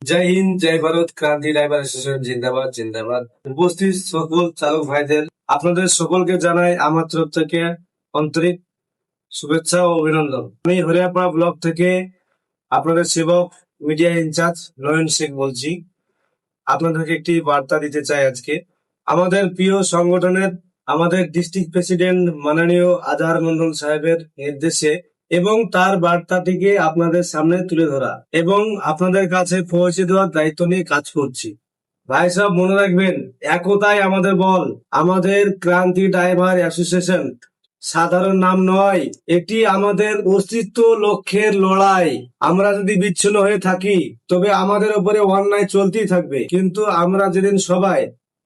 জয় হিন্দ, জয় ভারত, ক্রান্তি driver association জিন্দাবাদ জিন্দাবাদ। উপস্থিত সকল চালক ভাইদের আপনাদের সকলকে জানাই আমার তরফ থেকে আন্তরিক শুভেচ্ছা ও অভিনন্দন। আমি হরিয়াপাড়া ব্লক থেকে আপনাদের সেবক মিডিয়া ইনচার্জ নয়ন শেখ বলছি। আপনাদেরকে একটি বার্তা দিতে চাই আজকে। আমাদের প্রিয় সংগঠনের আমাদের ডিস্ট্রিক্ট প্রেসিডেন্ট মাননীয় আজহার মন্ডল সাহেবের নির্দেশে এবং তার বার্তাটিকে আপনাদের সামনে তুলে ধরা এবং আপনাদের কাছে পৌঁছে দেওয়ার দায়িত্ব নিয়ে কাজ করছি। ভাই সাহেব, মনে রাখবেন, একতাই আমাদের বল। আমাদের ক্রান্তি ড্রাইভার অ্যাসোসিয়েশন সাধারণ নাম নয়, এটি আমাদের অস্তিত্ব লক্ষ্যের লড়াই। আমরা যদি বিচ্ছিন্ন হয়ে থাকি তবে আমাদের উপরে অন্যায় চলতেই থাকবে, কিন্তু আমরা যেদিন সবাই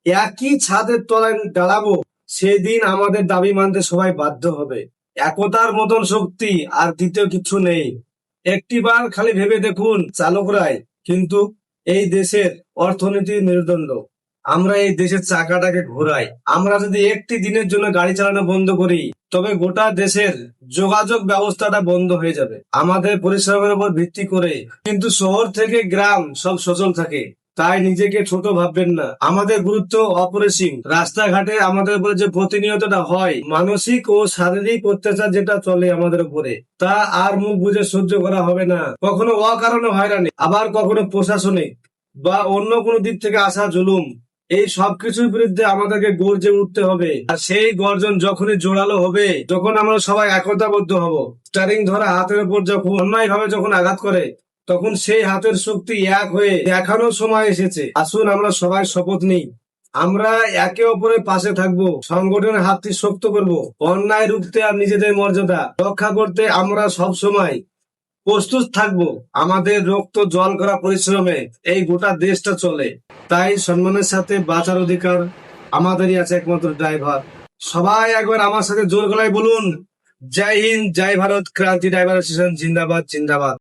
একই ছাদের তলায় দাঁড়াবো সেদিন আমাদের দাবি মানতে সবাই বাধ্য হবে। একতার মতন শক্তি আর দ্বিতীয় কিছু নেই। একটিবার খালি ভেবে দেখুন চালকরাই কিন্তু এই দেশের অর্থনীতির মেরুদণ্ড। আমরা এই দেশের চাকাটাকে ঘোরাই। আমরা যদি একটি দিনের জন্য গাড়ি চালানো বন্ধ করি তবে গোটা দেশের যোগাযোগ ব্যবস্থাটা বন্ধ হয়ে যাবে আমাদের পরিশ্রমের উপর ভিত্তি করে। কিন্তু শহর থেকে গ্রাম সব সচল থাকে, তাই নিজেকে ছোট ভাববেন না। আমাদের গুরুত্ব অপরিসীম। রাস্তাঘাটে আমাদের উপরে যে প্রতিনিয়তটা হয়, মানসিক ও শারীরিক অত্যাচার যেটা চলে আমাদের উপরে, তা আর মুখ বুজে সহ্য করা হবে না। কখনো অকারণে হয়রানি, আবার কখনো প্রশাসনিক বা অন্য কোনো দিক থেকে আসা জুলুম, এই সবকিছুর বিরুদ্ধে আমাদেরকে গর্জে উঠতে হবে। আর সেই গর্জন যখনই জোরালো হবে, যখন আমরা সবাই একতাবদ্ধ হব, স্টারিং ধরা হাতের উপর যখন অন্যায় ভাবে যখন আঘাত করে, তখন সেই হাতের শক্তি এক হয়ে দেখানোর সময় এসেছে। আসুন আমরা সবাই শপথ নিই, আমরা একে অপরের পাশে থাকবো, সংগঠনের হাতটি শক্ত করব, অন্যায় রুখতে আর নিজেদের মর্যাদা রক্ষা করতে আমরা সব সময় প্রস্তুত থাকবো। আমাদের রক্ত জল করা পরিশ্রমে এই গোটা দেশটা চলে, তাই সম্মানের সাথে বাঁচার অধিকার আমাদেরই আছে একমাত্র ড্রাইভার। সবাই একবার আমার সাথে জোর গলায় বলুন, জয় হিন্দ, জয় ভারত, ক্রান্তি ড্রাইভার অ্যাসোসিয়েশন জিন্দাবাদ জিন্দাবাদ।